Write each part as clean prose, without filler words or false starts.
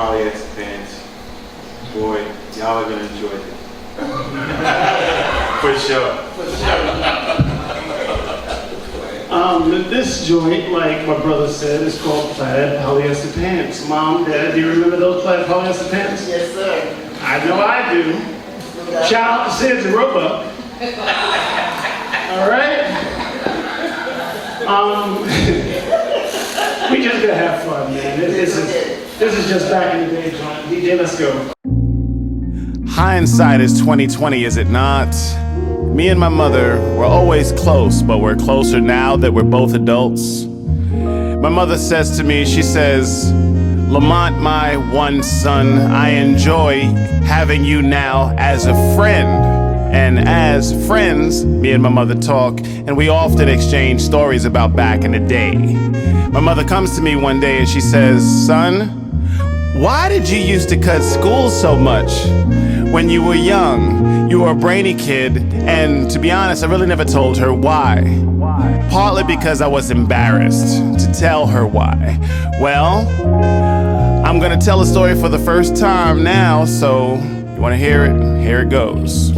polyester pants. Boy, y'all are gonna enjoy it. For sure. This joint, like my brother said, is called Plaid Polyester Pants. Mom, Dad, do you remember those Plaid Polyester Pants? Yes, sir. I know I do. Shout out to Sid's and Roebuck. All right? We just gotta have fun, man. This is just back in the day, John. DJ, let's go. Hindsight is 20/20, is it not? Me and my mother were always close, but we're closer now that we're both adults. My mother says to me, she says, Lamont, my one son, I enjoy having you now as a friend. And as friends, me and my mother talk, and we often exchange stories about back in the day. My mother comes to me one day and she says, son, why did you used to cut school so much when you were young? You were a brainy kid, and to be honest, I really never told her why. Partly because I was embarrassed to tell her why. Well, I'm gonna tell a story for the first time now, so you wanna hear it? Here it goes.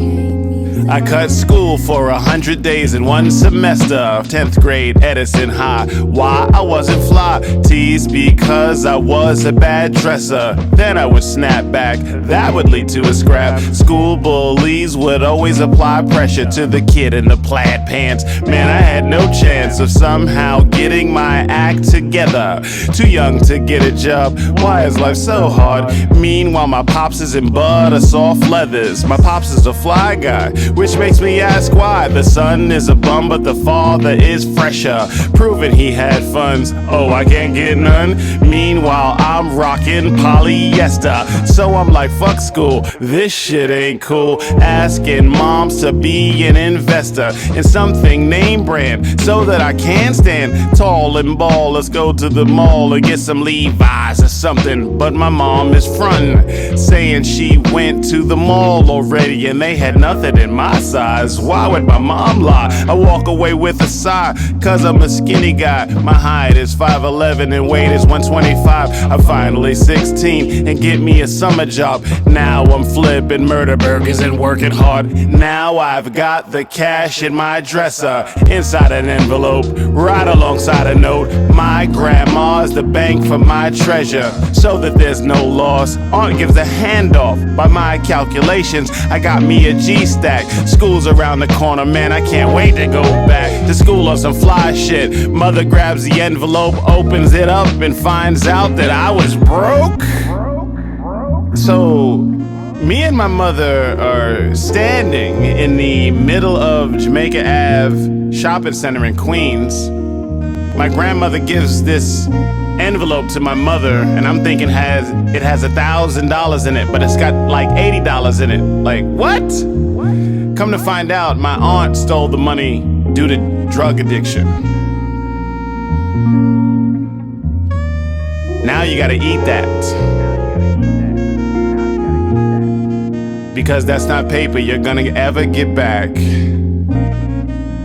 I cut school for 100 days in one semester of 10th grade Edison High. Why? I wasn't fly. Teased because I was a bad dresser. Then I would snap back. That would lead to a scrap. School bullies would always apply pressure to the kid in the plaid pants. Man, I had no chance of somehow getting my act together. Too young to get a job. Why is life so hard? Meanwhile, my pops is in butter soft leathers. My pops is a fly guy, which makes me ask why. The son is a bum, but the father is fresher, proving he had funds. Oh, I can't get none. Meanwhile, I'm rocking polyester. So I'm like, fuck school, this shit ain't cool. Asking moms to be an investor in something name brand so that I can stand tall and ball. Let's go to the mall and get some Levi's or something. But my mom is frontin', saying she went to the mall already and they had nothing in my size. Why would my mom lie? I walk away with a sigh, cause I'm a skinny guy. My height is 5'11 and weight is 125. I'm finally 16 and get me a summer job. Now I'm flipping murder burgers and working hard. Now I've got the cash in my dresser, inside an envelope, right alongside a note. My grandma's the bank for my treasure, so that there's no loss. Aunt gives a handoff. By my calculations, I got me a G-stack. School's around the corner, man, I can't wait to go back to school on some fly shit. Mother grabs the envelope, opens it up, and finds out that I was broke. So, me and my mother are standing in the middle of Jamaica Ave shopping center in Queens. My grandmother gives this envelope to my mother, and I'm thinking it has $1,000 in it, but it's got like $80 in it. Like, what? Come to find out, my aunt stole the money due to drug addiction. Now you gotta eat that. Because that's not paper you're gonna ever get back.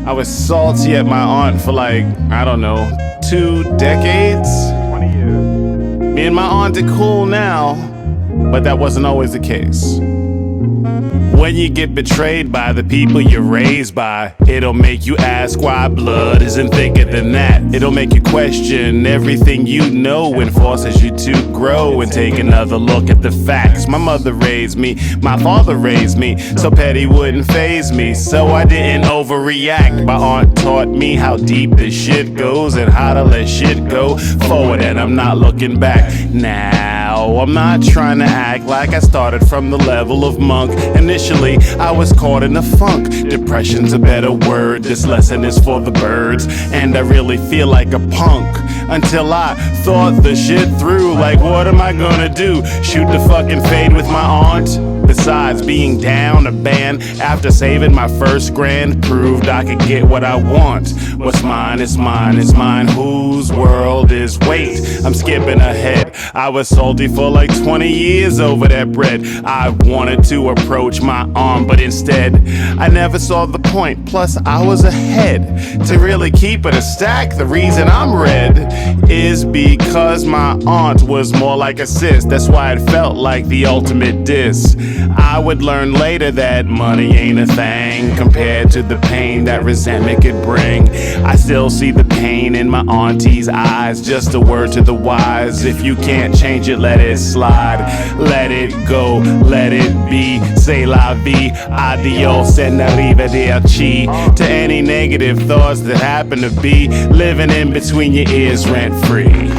I was salty at my aunt for like, I don't know, 2 decades? 20 years. Me and my aunt are cool now, but that wasn't always the case. When you get betrayed by the people you're raised by, it'll make you ask why blood isn't thicker than that. It'll make you question everything you know and forces you to grow and take another look at the facts. My mother raised me, my father raised me, so petty wouldn't faze me, so I didn't overreact. My aunt taught me how deep this shit goes and how to let shit go forward, and I'm not looking back now. I'm not trying to act like I started from the level of monk. Initially, I was caught in a funk. Depression's a better word. This lesson is for the birds. And I really feel like a punk until I thought the shit through. Like, what am I gonna do? Shoot the fucking fade with my aunt? Besides, being down a band after saving my first grand proved I could get what I want. What's mine is mine is mine. Whose world is wait? I'm skipping ahead. I was salty for like 20 years over that bread. I wanted to approach my arm, but instead I never saw the point. Plus I was ahead. To really keep it a stack, the reason I'm red is because my aunt was more like a sis. That's why it felt like the ultimate diss. I would learn later that money ain't a thing compared to the pain that resentment could bring. I still see the pain in my auntie's eyes. Just a word to the wise: if you can't change it, let it slide. Let it go, let it be. Say la vie, adios and arrivederci to any negative thoughts that happen to be living in between your ears rent free.